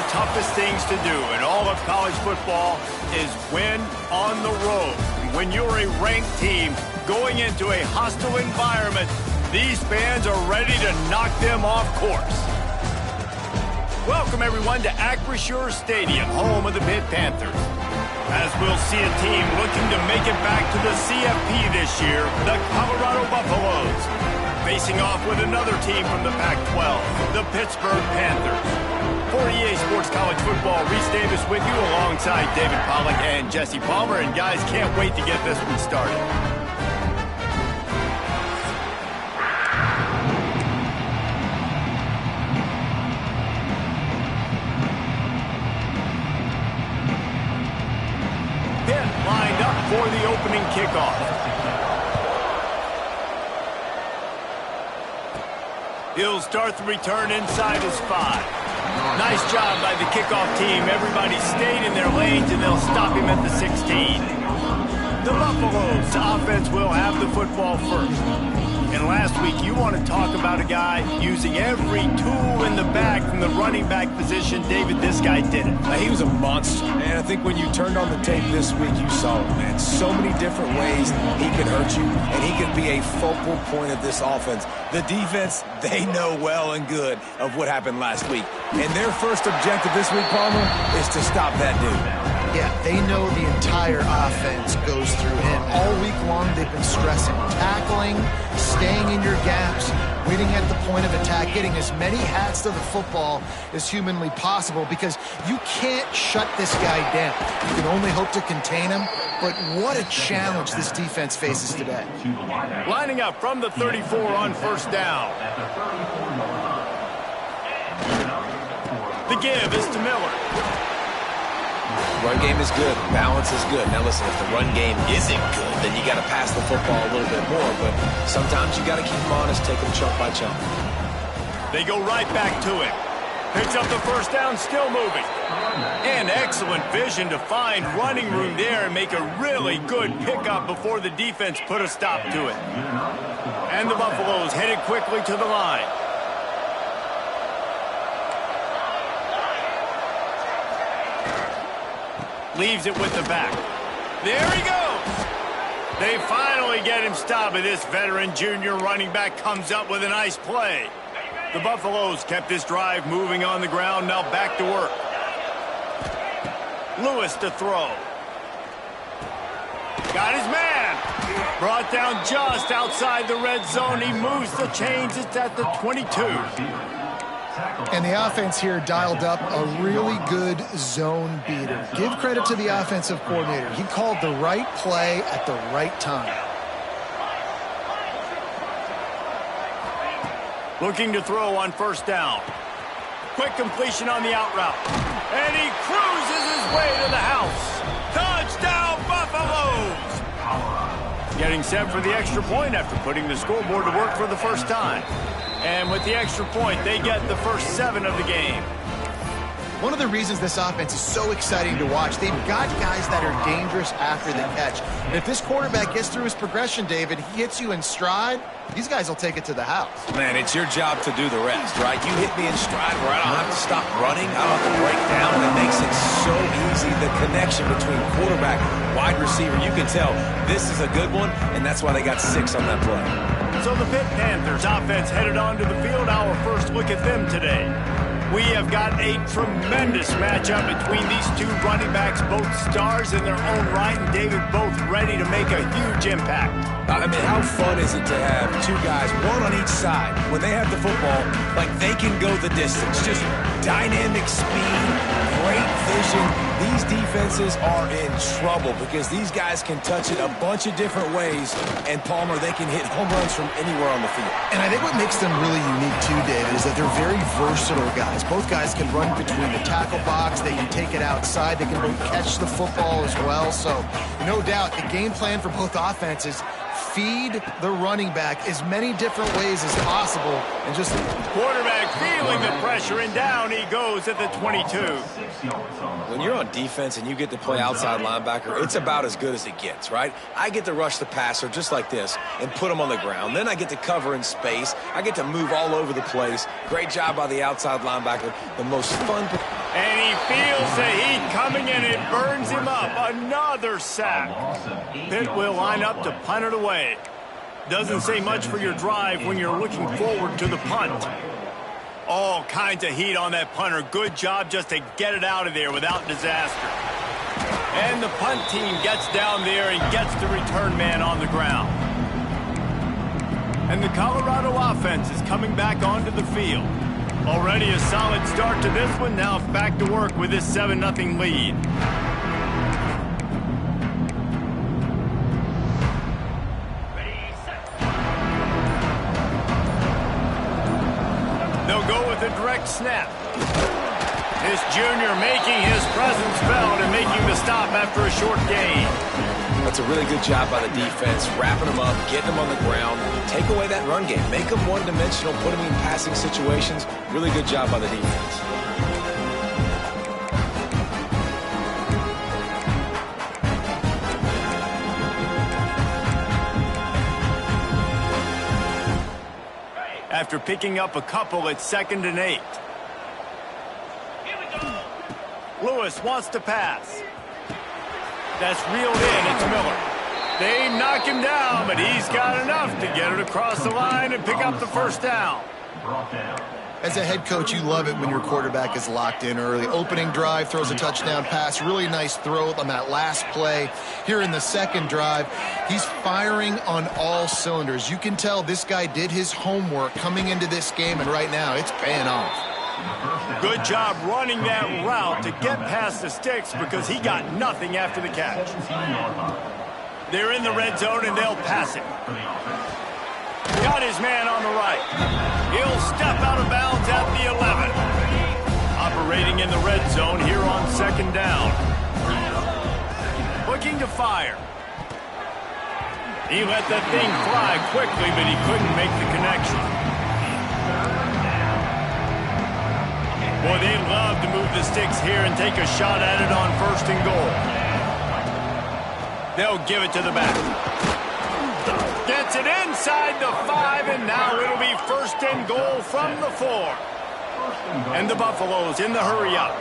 toughest things to do in all of college football is win on the road. When you're a ranked team going into a hostile environment, these fans are ready to knock them off course. Welcome, everyone, to Acrisure Stadium, home of the Pitt Panthers. As we'll see a team looking to make it back to the CFP this year, the Colorado Buffaloes, facing off with another team from the Pac-12, the Pittsburgh Panthers. For EA Sports College Football, Reese Davis with you alongside David Pollack and Jesse Palmer. And guys, can't wait to get this one started. Pitt lined up for the opening kickoff. He'll start the return inside his 5. Nice job by the kickoff team. Everybody stayed in their lanes, and they'll stop him at the 16. The Buffaloes offense will have the football first. And last week, you want to talk about a guy using every tool in the bag from the running back position. David, this guy did it. He was a monster, and I think when you turned on the tape this week, you saw it, man. So many different ways he can hurt you, and he can be a focal point of this offense. The defense, they know well and good of what happened last week. And their first objective this week, Palmer, is to stop that dude. Yeah, they know the entire offense goes through him. All week long, they've been stressing tackling, staying in your gaps, waiting at the point of attack, getting as many hats to the football as humanly possible, because you can't shut this guy down. You can only hope to contain him, but what a challenge this defense faces today. Lining up from the 34 on first down. The give is to Miller. Run game is good. Balance is good. Now listen, if the run game isn't good, then you got to pass the football a little bit more. But sometimes you got to keep them honest, take them chunk by chunk. They go right back to it. Picks up the first down, still moving. And excellent vision to find running room there and make a really good pickup before the defense put a stop to it. And the Buffaloes headed quickly to the line. Leaves it with the back. There he goes. They finally get him stopped, but this veteran junior running back comes up with a nice play. The Buffaloes kept this drive moving on the ground, now back to work. Lewis to throw. Got his man. Brought down just outside the red zone. He moves the chains. It's at the 22. And the offense here dialed up a really good zone beater. Give credit to the offensive coordinator. He called the right play at the right time. Looking to throw on first down. Quick completion on the out route. And he cruises his way to the house. Touchdown, Buffaloes! Getting set for the extra point after putting the scoreboard to work for the first time. And with the extra point, they get the first 7 of the game. One of the reasons this offense is so exciting to watch, they've got guys that are dangerous after the catch. And if this quarterback gets through his progression, David, he hits you in stride, these guys will take it to the house. Man, it's your job to do the rest, right? You hit me in stride where I don't have to stop running, I don't have to break down, and it makes it so easy. The connection between quarterback, wide receiver, you can tell this is a good one, and that's why they got 6 on that play. So the Pitt Panthers offense headed onto the field. Our first look at them today. We have got a tremendous matchup between these two running backs, both stars in their own right, and David, both ready to make a huge impact. I mean, how fun is it to have 2 guys, one on each side, when they have the football, like they can go the distance. Just dynamic speed, great vision. These defenses are in trouble because these guys can touch it a bunch of different ways, and Palmer, they can hit home runs from anywhere on the field. And I think what makes them really unique too, David, is that they're very versatile guys. Both guys can run between the tackle box, they can take it outside, they can both catch the football as well. So no doubt the game plan for both offenses, feed the running back as many different ways as possible, and just quarterback feeling the pressure, and down he goes at the 22. When you're on defense and you get to play outside linebacker, it's about as good as it gets, right? I get to rush the passer just like this and put him on the ground. Then I get to cover in space. I get to move all over the place. Great job by the outside linebacker. The most fun And he feels the heat coming in. It burns him up. Another sack. Pitt will line up to punt it away. Doesn't say much for your drive when you're looking forward to the punt. All kinds of heat on that punter. Good job just to get it out of there without disaster. And the punt team gets down there and gets the return man on the ground. And the Colorado offense is coming back onto the field. Already a solid start to this one. Now back to work with this 7-0 lead. They'll go with a direct snap. This junior making his presence felt and making the stop after a short gain. That's a really good job by the defense, wrapping them up, getting them on the ground, take away that run game, make them one-dimensional, put them in passing situations. Really good job by the defense. After picking up a couple, it's 2nd and 8. Lewis wants to pass. That's reeled in. It's Miller. They knock him down, but he's got enough to get it across the line and pick up the first down. As a head coach, you love it when your quarterback is locked in early. Opening drive, throws a touchdown pass. Really nice throw on that last play. Here in the second drive, he's firing on all cylinders. You can tell this guy did his homework coming into this game, and right now it's paying off. Good job running that route to get past the sticks because he got nothing after the catch. They're in the red zone and they'll pass it. Got his man on the right. He'll step out of bounds at the 11. Operating in the red zone here on 2nd down. Looking to fire. He let that thing fly quickly, but he couldn't make the connection. Boy, they love to move the sticks here and take a shot at it on 1st and goal. They'll give it to the back. Gets it inside the 5, and now it'll be 1st and goal from the 4. And the Buffaloes in the hurry up.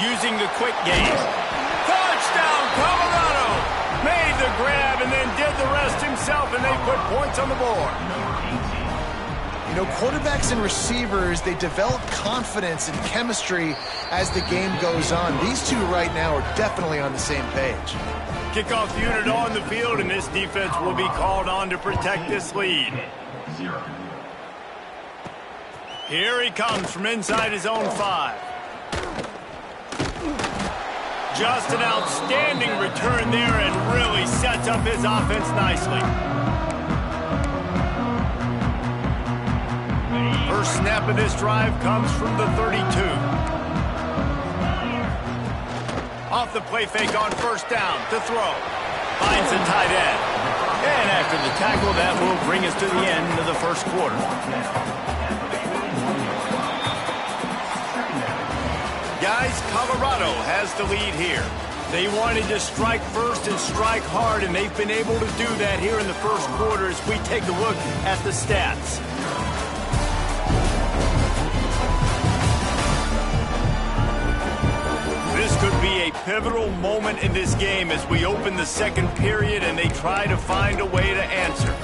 Using the quick game. Touchdown, Colorado! Made the grab and then did the rest himself, and they put points on the board. You know, quarterbacks and receivers, they develop confidence and chemistry as the game goes on. These two right now are definitely on the same page. Kickoff unit on the field, and this defense will be called on to protect this lead. Here he comes from inside his own 5. Just an outstanding return there and really sets up his offense nicely. First snap of this drive comes from the 32. Off the play fake on 1st down to throw. Finds the tight end. And after the tackle, that will bring us to the end of the 1st quarter. Guys, Colorado has the lead here. They wanted to strike first and strike hard, and they've been able to do that here in the 1st quarter as we take a look at the stats. This could be a pivotal moment in this game as we open the 2nd period and they try to find a way to answer.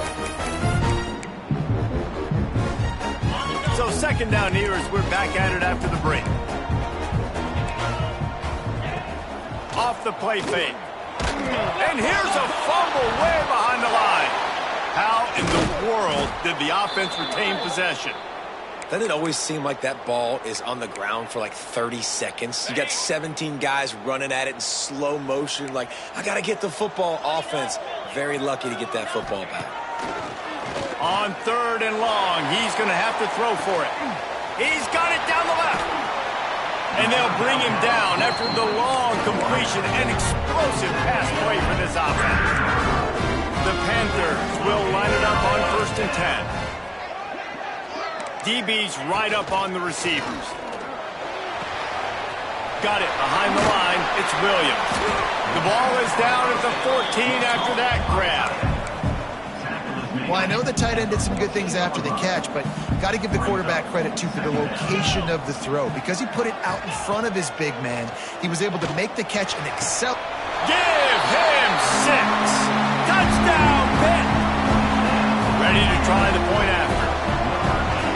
So 2nd down here as we're back at it after the break. Off the play fake. And here's a fumble way behind the line. How in the world did the offense retain possession? Doesn't it always seem like that ball is on the ground for like 30 seconds? You got 17 guys running at it in slow motion. Like, I got to get the football. Offense, very lucky to get that football back. On 3rd and long, he's going to have to throw for it. He's got it down the left. And they'll bring him down after the long completion. An explosive pass play for this offense. The Panthers will line it up on 1st and 10. DB's right up on the receivers. Got it behind the line. It's Williams. The ball is down at the 14 after that grab. Well, I know the tight end did some good things after the catch, but got to give the quarterback credit, too, for the location of the throw. Because he put it out in front of his big man, he was able to make the catch and excel. Give him 6. Touchdown, Pitt. Ready to try the point after.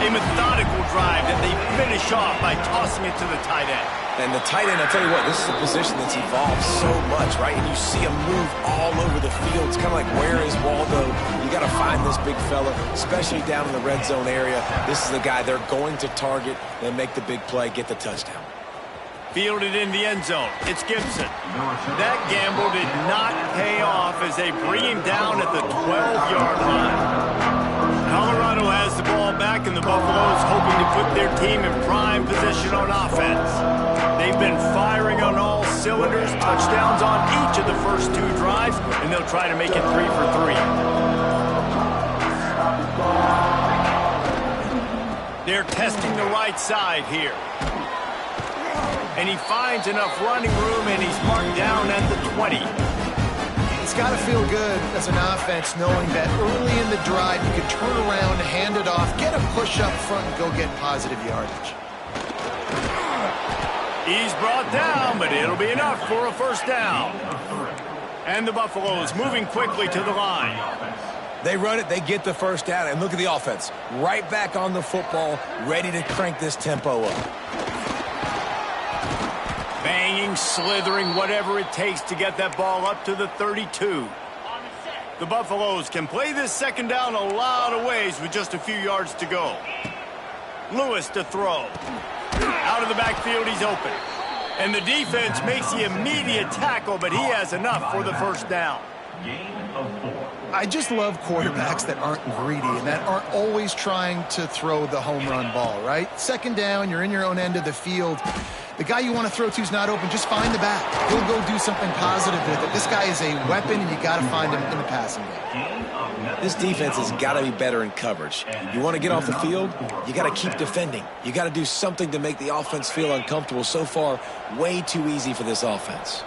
A methodical drive that they finish off by tossing it to the tight end. And the tight end, I'll tell you what, this is a position that's evolved so much, right? And you see him move all over the field. It's kind of like, where is Waldo? You got to find this big fella, especially down in the red zone area. This is the guy they're going to target and make the big play, get the touchdown. Fielded in the end zone. It's Gibson. That gamble did not pay off as they bring him down at the 12-yard line. Colorado has the ball back, and the Buffaloes hoping to put their team in prime position on offense. They've been firing on all cylinders, touchdowns on each of the first 2 drives, and they'll try to make it 3 for 3. They're testing the right side here. And he finds enough running room, and he's marked down at the 20. It's got to feel good as an offense knowing that early in the drive you can turn around, hand it off, get a push up front, and go get positive yardage. He's brought down, but it'll be enough for a first down. And the Buffaloes moving quickly to the line. They run it, they get the first down, and look at the offense. Right back on the football, ready to crank this tempo up. Banging, slithering, whatever it takes to get that ball up to the 32. The Buffaloes can play this second down a lot of ways with just a few yards to go. Lewis to throw. Out of the backfield, he's open. And the defense makes the immediate tackle, but he has enough for the first down. I just love quarterbacks that aren't greedy and that aren't always trying to throw the home run ball, right? Second down, you're in your own end of the field. The guy you want to throw to is not open. Just find the back. He'll go do something positive with it. This guy is a weapon, and you got to find him in the passing game. This defense has got to be better in coverage. You want to get off the field, you got to keep defending. You got to do something to make the offense feel uncomfortable. So far, way too easy for this offense.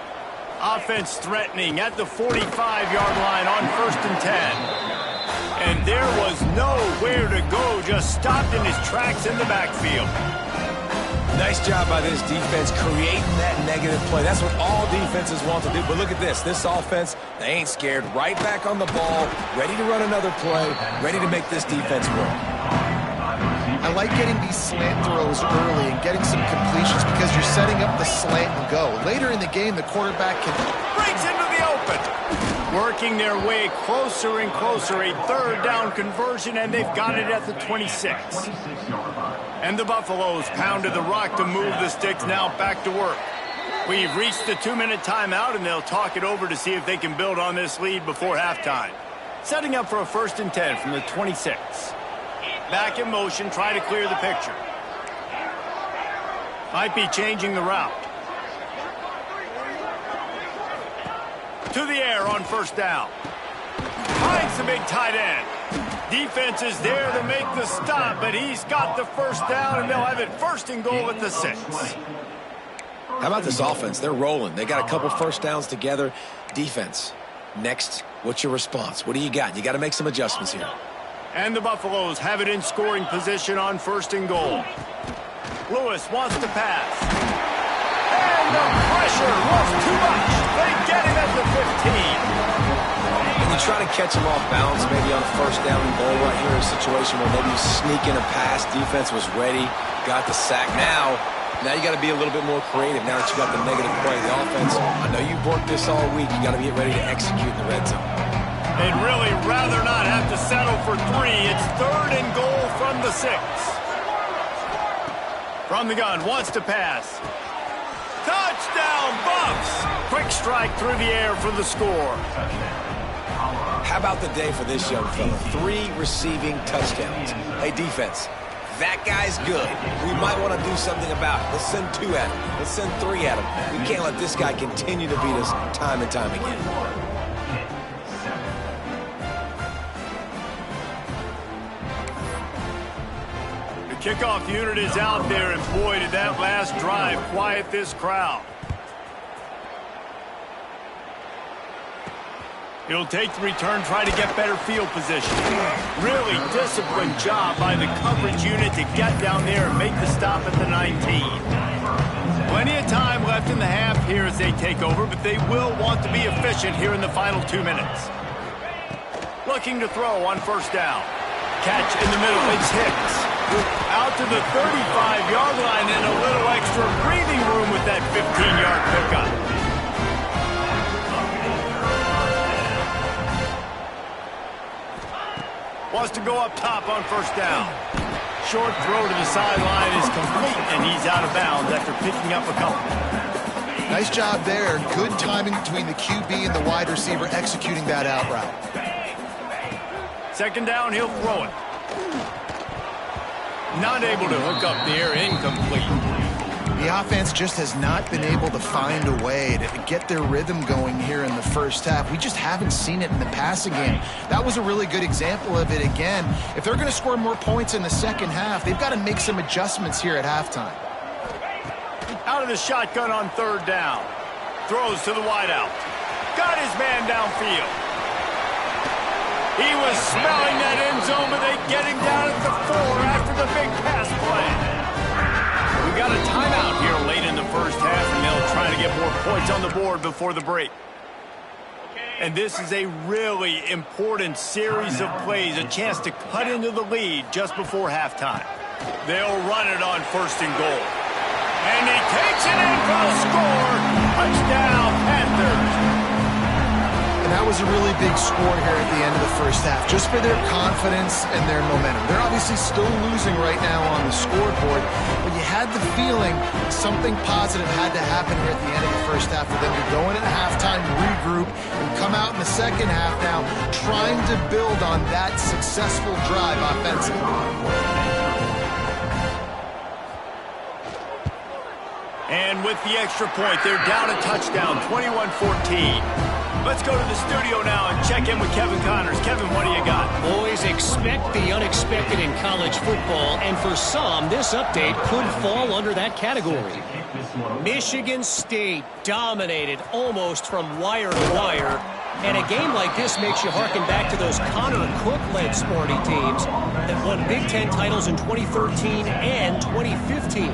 Offense threatening at the 45-yard line on 1st and 10. And there was nowhere to go, just stopped in his tracks in the backfield. Nice job by this defense creating that negative play. That's what all defenses want to do. But look at this. This offense, they ain't scared. Right back on the ball, ready to run another play, ready to make this defense work. I like getting these slant throws early and getting some completions because you're setting up the slant and go. Later in the game, the quarterback can... Breaks into the open. Working their way closer and closer. A 3rd down conversion, and they've got it at the 26. And the Buffaloes pounded the rock to move the sticks, now back to work. We've reached the 2-minute timeout, and they'll talk it over to see if they can build on this lead before halftime. Setting up for a 1st and 10 from the 26. Back in motion, try to clear the picture. Might be changing the route. To the air on 1st down. Finds the big tight end. Defense is there to make the stop, but he's got the first down, and they'll have it 1st and goal at the 6. How about this offense? They're rolling. They got a couple first downs together. Defense, next, what's your response? What do you got? You got to make some adjustments here. And the Buffaloes have it in scoring position on 1st and goal. Lewis wants to pass. And the pressure was too much. They get him at the 15. And you try to catch him off balance, maybe on a 1st down and goal right here in a situation where maybe you sneak in a pass. Defense was ready, got the sack. Now you got to be a little bit more creative now that you got the negative play. The offense, I know you've worked this all week. You got to get ready to execute in the red zone. They'd really rather not have to settle for 3. It's 3rd and goal from the 6. From the gun, wants to pass. Touchdown, Buffs! Quick strike through the air for the score. How about the day for this young fella? 3 receiving touchdowns. Hey, defense, that guy's good. We might want to do something about it. Let's send 2 at him. Let's send 3 at him. We can't let this guy continue to beat us time and time again. Kickoff unit is out there, and boy, did that last drive quiet this crowd. He'll take the return, try to get better field position. Really disciplined job by the coverage unit to get down there and make the stop at the 19. Plenty of time left in the half here as they take over, but they will want to be efficient here in the final 2 minutes. Looking to throw on first down. Catch in the middle. It's Hicks. Out to the 35-yard line and a little extra breathing room with that 15-yard pickup. Wants to go up top on first down. Short throw to the sideline is complete, and he's out of bounds after picking up a couple. Nice job there. Good timing between the QB and the wide receiver executing that out route. Second down, he'll throw it. Not able to hook up there, incomplete. The offense just has not been able to find a way to get their rhythm going here in the first half. We just haven't seen it in the passing game. That was a really good example of it again. If they're going to score more points in the second half, they've got to make some adjustments here at halftime. Out of the shotgun on third down. Throws to the wideout. Got his man downfield. He was smelling that end zone, but they get him down at the 4 after the big pass play. We got a timeout here late in the first half, and they'll try to get more points on the board before the break. And this is a really important series of plays, a chance to cut into the lead just before halftime. They'll run it on first and goal. And he takes it in for a score. Touchdown, Panthers. And that was a really big score here at the end of the first half, just for their confidence and their momentum. They're obviously still losing right now on the scoreboard, but you had the feeling something positive had to happen here at the end of the first half for them to go in at halftime, regroup, and come out in the second half now trying to build on that successful drive offensively. And with the extra point, they're down a touchdown, 21-14. Let's go to the studio now and check in with Kevin Connors. Kevin, what do you got? Boys, expect the unexpected in college football, and for some, this update could fall under that category. Michigan State dominated almost from wire to wire, and a game like this makes you harken back to those Connor Cook-led Sparty teams that won Big Ten titles in 2013 and 2015.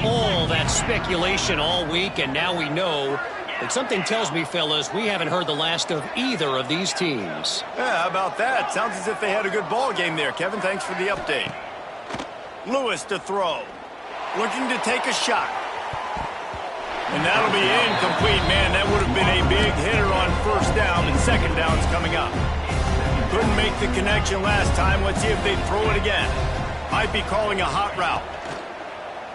All that speculation all week, and now we know. But something tells me, fellas, we haven't heard the last of either of these teams. Yeah, how about that? Sounds as if they had a good ball game there. Kevin, thanks for the update. Lewis to throw. Looking to take a shot. And that'll be incomplete, man. That would have been a big hitter on first down, and second down's coming up. Couldn't make the connection last time. Let's see if they throw it again. Might be calling a hot route.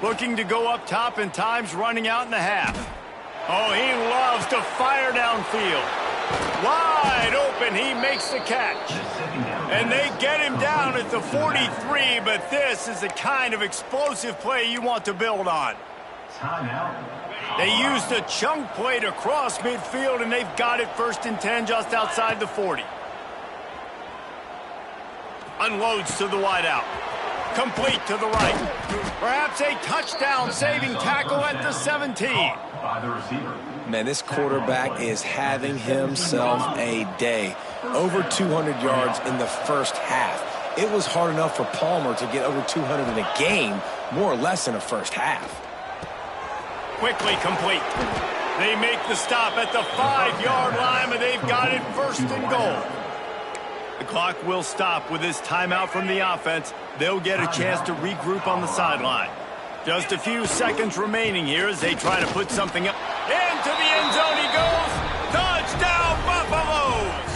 Looking to go up top, and time's running out in the half. Oh, he loves to fire downfield. Wide open, he makes the catch. And they get him down at the 43, but this is the kind of explosive play you want to build on. They used a chunk play to cross midfield, and they've got it first and 10 just outside the 40. Unloads to the wideout. Complete to the right. Perhaps a touchdown-saving tackle at the 17. Man, this quarterback is having himself a day. Over 200 yards in the first half. It was hard enough for Palmer to get over 200 in a game, more or less in a first half. Quickly complete. They make the stop at the 5-yard line, but they've got it first and goal. The clock will stop with this timeout from the offense. They'll get a chance to regroup on the sideline. Just a few seconds remaining here as they try to put something up. Into the end zone he goes. Touchdown, Buffaloes!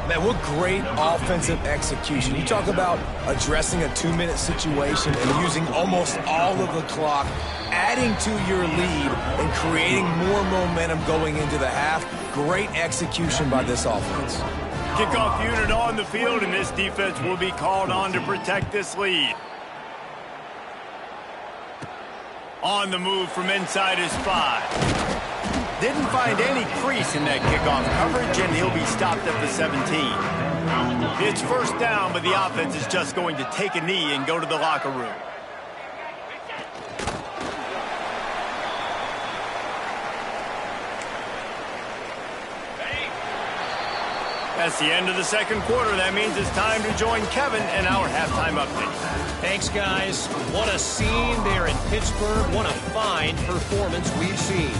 Man, what great offensive execution. You talk about addressing a 2-minute situation and using almost all of the clock, adding to your lead and creating more momentum going into the half. Great execution by this offense. Kickoff unit on the field, and this defense will be called on to protect this lead. On the move from inside his 5. Didn't find any crease in that kickoff coverage, and he'll be stopped at the 17. It's first down, but the offense is just going to take a knee and go to the locker room. That's the end of the second quarter. That means it's time to join Kevin in our halftime update. Thanks, guys. What a scene there in Pittsburgh. What a fine performance we've seen.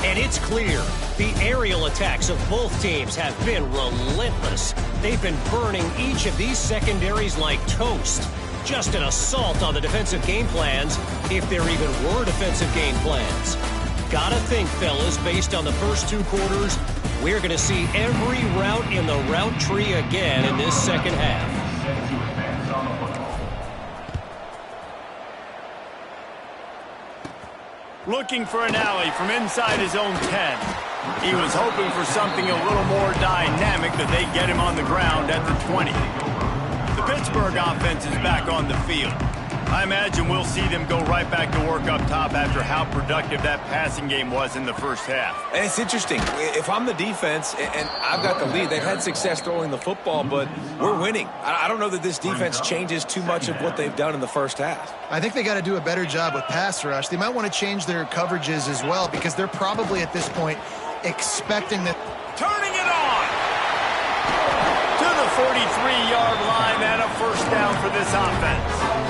And it's clear the aerial attacks of both teams have been relentless. They've been burning each of these secondaries like toast. Just an assault on the defensive game plans, if there even were defensive game plans. Gotta think, fellas, based on the first two quarters, we're going to see every route in the route tree again in this second half. Looking for an alley from inside his own 10. He was hoping for something a little more dynamic, that they get him on the ground at the 20. The Pittsburgh offense is back on the field. I imagine we'll see them go right back to work up top after how productive that passing game was in the first half. And it's interesting. If I'm the defense and I've got the lead, they've had success throwing the football, but we're winning. I don't know that this defense changes too much of what they've done in the first half. I think they got to do a better job with pass rush. They might want to change their coverages as well, because they're probably at this point expecting that. Turning it on to the 43-yard line, and a first down for this offense.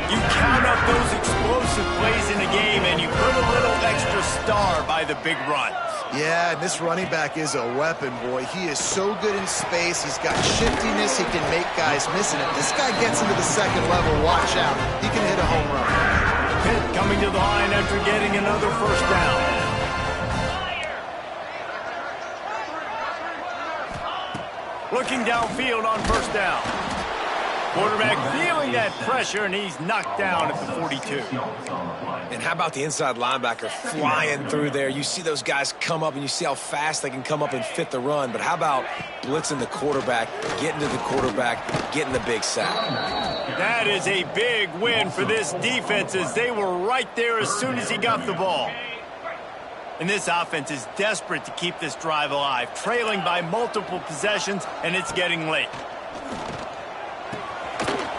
You count up those explosive plays in the game, and you put a little extra star by the big runs. Yeah, and this running back is a weapon, boy. He is so good in space. He's got shiftiness. He can make guys miss it. If this guy gets into the second level, watch out. He can hit a home run. Pitt coming to the line after getting another first down. Looking downfield on first down. Quarterback feeling that pressure, and he's knocked down at the 42. And how about the inside linebacker flying through there? You see those guys come up, and you see how fast they can come up and fit the run. But how about blitzing the quarterback, getting to the quarterback, getting the big sack? That is a big win for this defense, as they were right there as soon as he got the ball. And this offense is desperate to keep this drive alive, trailing by multiple possessions, and it's getting late.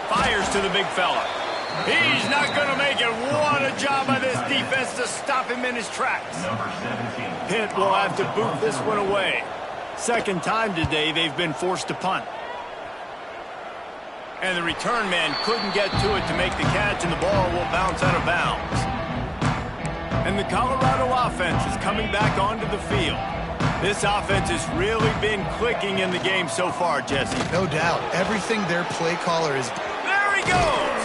Fires to the big fella. He's not going to make it. What a job by this defense to stop him in his tracks. Pitt will have to boot this one away. Second time today they've been forced to punt. And the return man couldn't get to it to make the catch, and the ball will bounce out of bounds. And the Colorado offense is coming back onto the field. This offense has really been clicking in the game so far, Jesse. No doubt. Everything their play caller is. There he goes!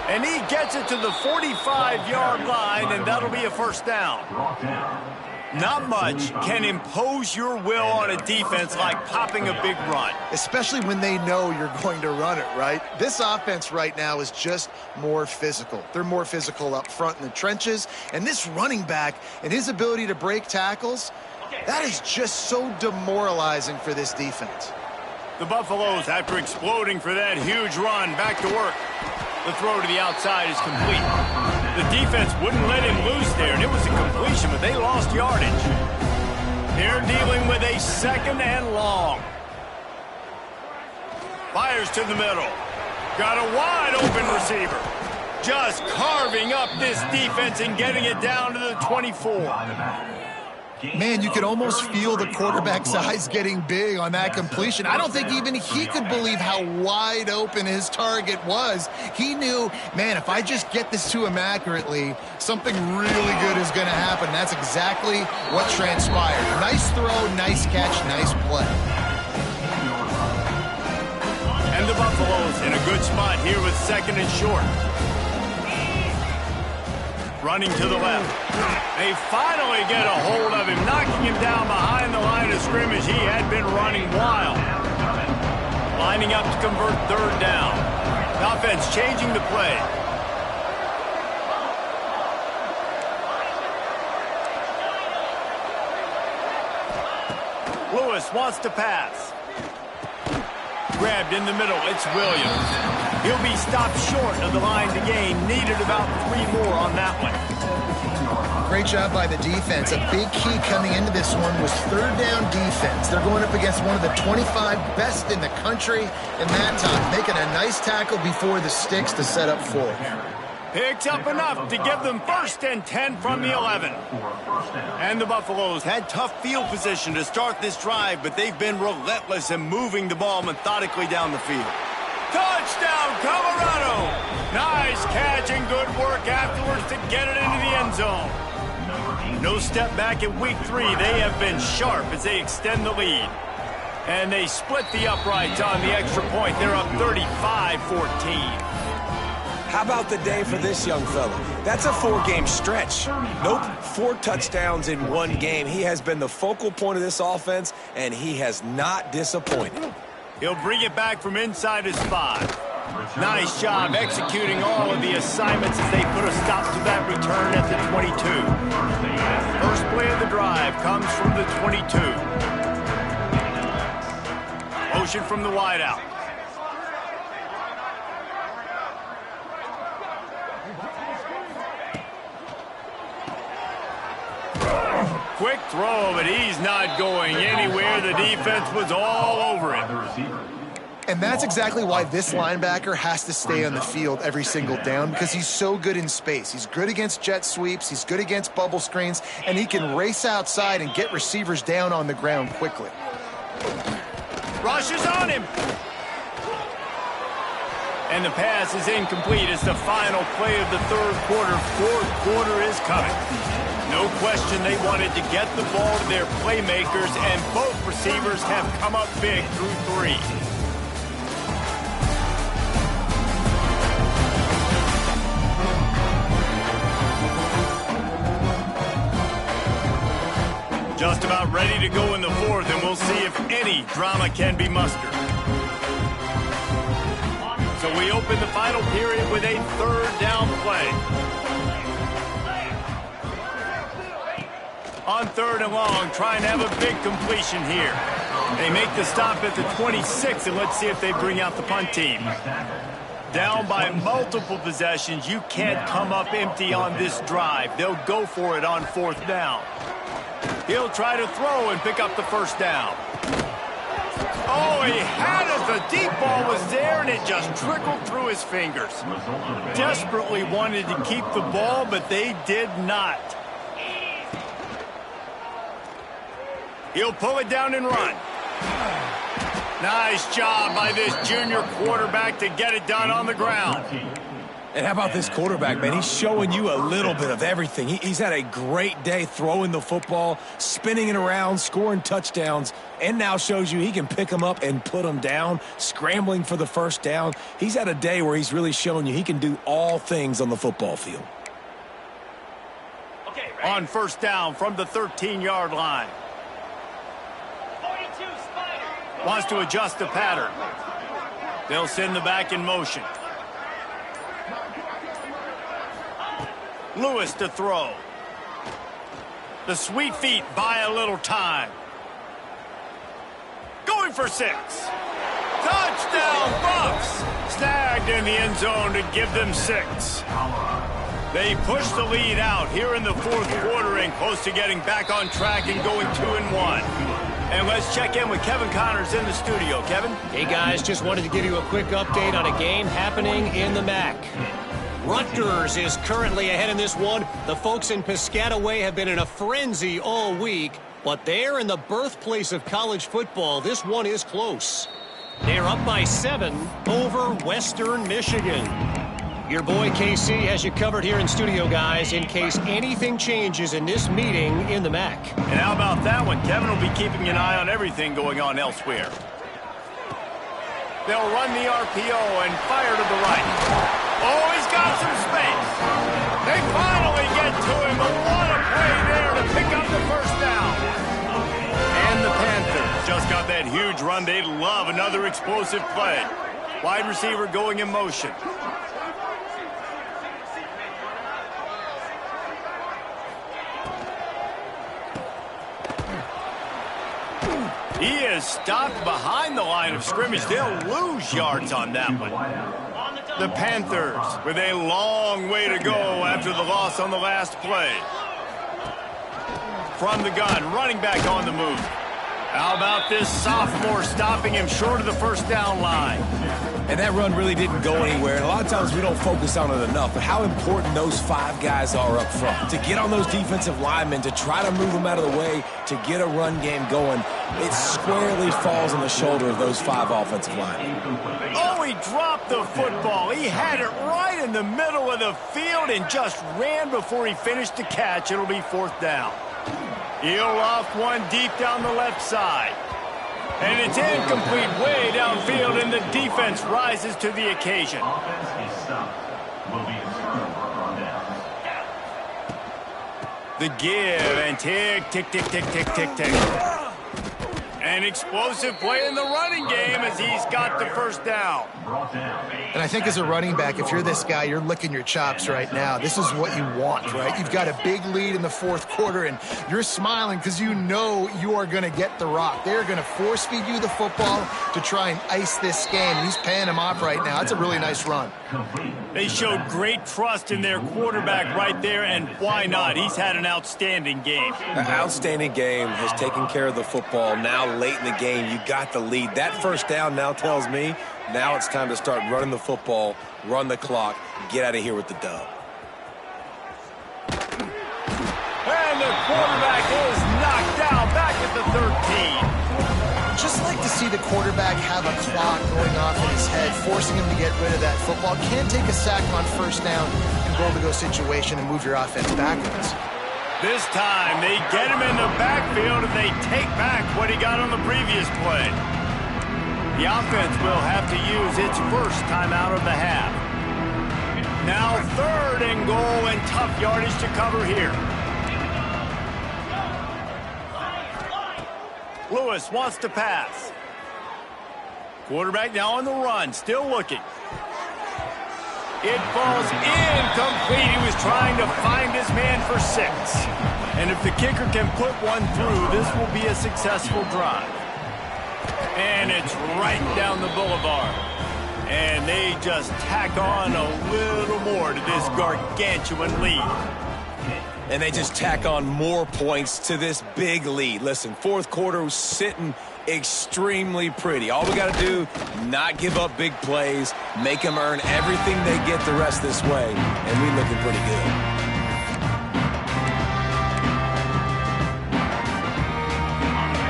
And he gets it to the 45-yard line, and that'll be a first down. Not much can impose your will on a defense like popping a big run. Especially when they know you're going to run it, right? This offense right now is just more physical. They're more physical up front in the trenches. And this running back and his ability to break tackles, that is just so demoralizing for this defense. The Buffaloes, after exploding for that huge run, back to work. The throw to the outside is complete. The defense wouldn't let him loose there, and it was a completion, but they lost yardage. They're dealing with a second and long. Fires to the middle. Got a wide open receiver. Just carving up this defense and getting it down to the 24. Man, you could almost feel the quarterback's eyes getting big on that completion. I don't think even he could believe how wide open his target was. He knew, man, if I just get this to him accurately, something really good is going to happen. That's exactly what transpired. Nice throw, nice catch, nice play. And the Buffaloes in a good spot here with second and short. Running to the left. They finally get a hold of him, knocking him down behind the line of scrimmage. He had been running wild. Lining up to convert third down. The offense changing the play. Lewis wants to pass. Grabbed in the middle. It's Williams. He'll be stopped short of the line to gain. Needed about 3 more on that one. Great job by the defense. A big key coming into this one was third down defense. They're going up against one of the 25 best in the country in that time, making a nice tackle before the sticks to set up fourth. Picks up enough to give them 1st and 10 from the 11. And the Buffaloes had tough field position to start this drive, but they've been relentless in moving the ball methodically down the field. Touchdown, Colorado! Nice catch and good work afterwards to get it into the end zone. No step back in week 3. They have been sharp as they extend the lead. And they split the uprights on the extra point. They're up 35-14. How about the day for this young fella? That's a 4-game stretch. Nope, 4 touchdowns in 1 game. He has been the focal point of this offense, and he has not disappointed. He'll bring it back from inside his 5. Nice job executing all of the assignments as they put a stop to that return at the 22. First play of the drive comes from the 22. Motion from the wideout. Quick throw, but he's not going anywhere. The defense was all over him. And that's exactly why this linebacker has to stay on the field every single down, because he's so good in space. He's good against jet sweeps, he's good against bubble screens, and he can race outside and get receivers down on the ground quickly. Rushes on him. And the pass is incomplete. It's the final play of the 3rd quarter. 4th quarter is coming. No question they wanted to get the ball to their playmakers, and both receivers have come up big through 3. Just about ready to go in the 4th, and we'll see if any drama can be mustered. So we open the final period with a 3rd down play. On 3rd and long, trying to have a big completion here. They make the stop at the 26, and let's see if they bring out the punt team. Down by multiple possessions, you can't come up empty on this drive. They'll go for it on 4th down. He'll try to throw and pick up the 1st down. Oh, he had it. The deep ball was there, and it just trickled through his fingers. Desperately wanted to keep the ball, but they did not. He'll pull it down and run. Nice job by this junior quarterback to get it done on the ground. And how about this quarterback, man? He's showing you a little bit of everything. He's had a great day throwing the football, spinning it around, scoring touchdowns, and now shows you he can pick them up and put them down, scrambling for the 1st down. He's had a day where he's really showing you he can do all things on the football field. On 1st down from the 13-yard line. Wants to adjust the pattern. They'll send the back in motion. Lewis to throw. The sweet feet buy a little time. Going for 6. Touchdown, Buffs! Snagged in the end zone to give them 6. They push the lead out here in the 4th quarter and close to getting back on track and going 2-1. And let's check in with Kevin Connors in the studio. Kevin? Hey, guys, just wanted to give you a quick update on a game happening in the MAC. Rutgers is currently ahead in this one. The folks in Piscataway have been in a frenzy all week, but they're in the birthplace of college football. This one is close. They're up by 7 over Western Michigan. Your boy KC has you covered here in studio, guys, in case anything changes in this meeting in the MAC. And how about that one? Kevin will be keeping an eye on everything going on elsewhere. They'll run the RPO and fire to the right. Oh, he's got some space. They finally get to him, but what a play there to pick up the 1st down. And the Panthers just got that huge run. They love another explosive play. Wide receiver going in motion. He is stopped behind the line of scrimmage. They'll lose yards on that one. The Panthers with a long way to go after the loss on the last play. From the gun, running back on the move. How about this sophomore stopping him short of the 1st down line? And that run really didn't go anywhere. And a lot of times we don't focus on it enough, but how important those 5 guys are up front. To get on those defensive linemen, to try to move them out of the way, to get a run game going, it squarely falls on the shoulder of those 5 offensive linemen. Oh, he dropped the football. He had it right in the middle of the field and just ran before he finished the catch. It'll be 4th down. He'll loft one deep down the left side. And it's incomplete way downfield, and the defense rises to the occasion. The give, and tick, tick, tick, tick, tick, tick, tick. An explosive play in the running game as he's got the 1st down. And I think as a running back, if you're this guy, you're licking your chops right now. This is what you want, right? You've got a big lead in the 4th quarter, and you're smiling because you know you are going to get the rock. They're going to force feed you the football to try and ice this game. And he's paying him off right now. That's a really nice run. They showed great trust in their quarterback right there, and why not? He's had an outstanding game. An outstanding game, has taken care of the football. Now late in the game, you got the lead. That 1st down now tells me now it's time to start running the football, run the clock, get out of here with the dub. And the quarterback is knocked down back at the 13. Just like to see the quarterback have a clock going off in his head, forcing him to get rid of that football. Can't take a sack on 1st down in goal-to-go situation and move your offense backwards. This time, they get him in the backfield, and they take back what he got on the previous play. The offense will have to use its 1st timeout of the half. Now 3rd and goal, and tough yardage to cover here. Lewis wants to pass. Quarterback now on the run, still looking. It falls incomplete. He was trying to find his man for 6. And if the kicker can put one through, this will be a successful drive. And it's right down the boulevard. And they just tack on a little more to this gargantuan lead. And they just tack on more points to this big lead. Listen, 4th quarter was sitting extremely pretty. All we got to do, not give up big plays, make them earn everything they get the rest this way, and we looking pretty good.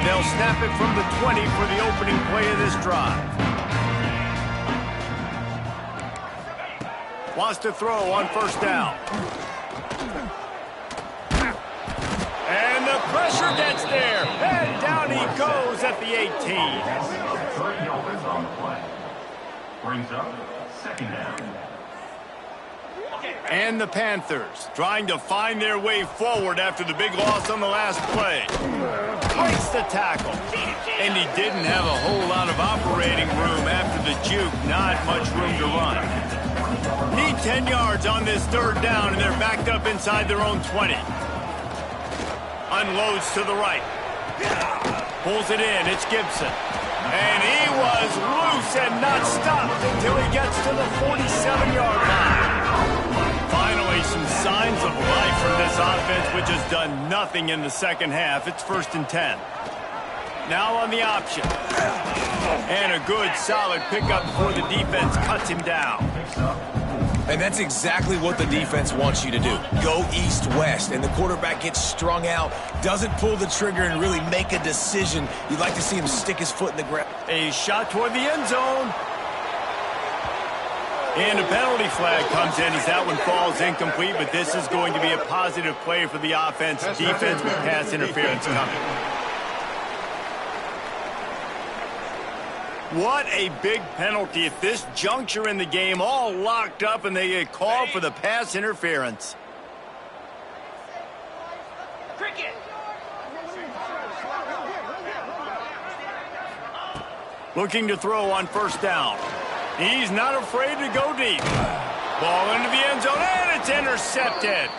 They'll snap it from the 20 for the opening play of this drive. Wants to throw on 1st down. And the pressure gets there. And down he goes at the 18. 3 yards on the play. Brings up 2nd down. And the Panthers trying to find their way forward after the big loss on the last play. Breaks the tackle. And he didn't have a whole lot of operating room after the juke. Not much room to run. Need 10 yards on this 3rd down, and they're backed up inside their own 20. Unloads to the right. Pulls it in. It's Gibson. And he was loose and not stopped until he gets to the 47-yard line. Finally, some signs of life from this offense, which has done nothing in the 2nd half. It's 1st and 10. Now on the option. And a good, solid pickup before the defense cuts him down. And that's exactly what the defense wants you to do. Go east-west, and the quarterback gets strung out, doesn't pull the trigger and really make a decision. You'd like to see him stick his foot in the ground. A shot toward the end zone. And a penalty flag comes in as that one falls incomplete, but this is going to be a positive play for the offense. Defense with pass interference coming. What a big penalty at this juncture in the game, all locked up, and they get called for the pass interference. Looking to throw on 1st down. He's not afraid to go deep. Ball into the end zone, and it's intercepted.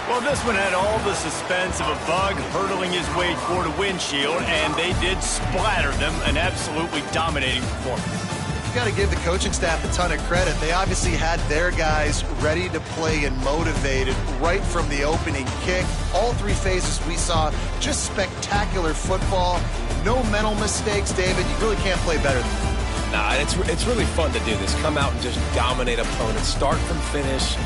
Well, this one had all the suspense of a bug hurtling his way toward a windshield, and they did splatter them. An absolutely dominating performance. You got to give the coaching staff a ton of credit. They obviously had their guys ready to play and motivated right from the opening kick. All 3 phases we saw, just spectacular football. No mental mistakes, David. You really can't play better than that. Nah, it's really fun to do this. Come out and just dominate opponents, start from finish.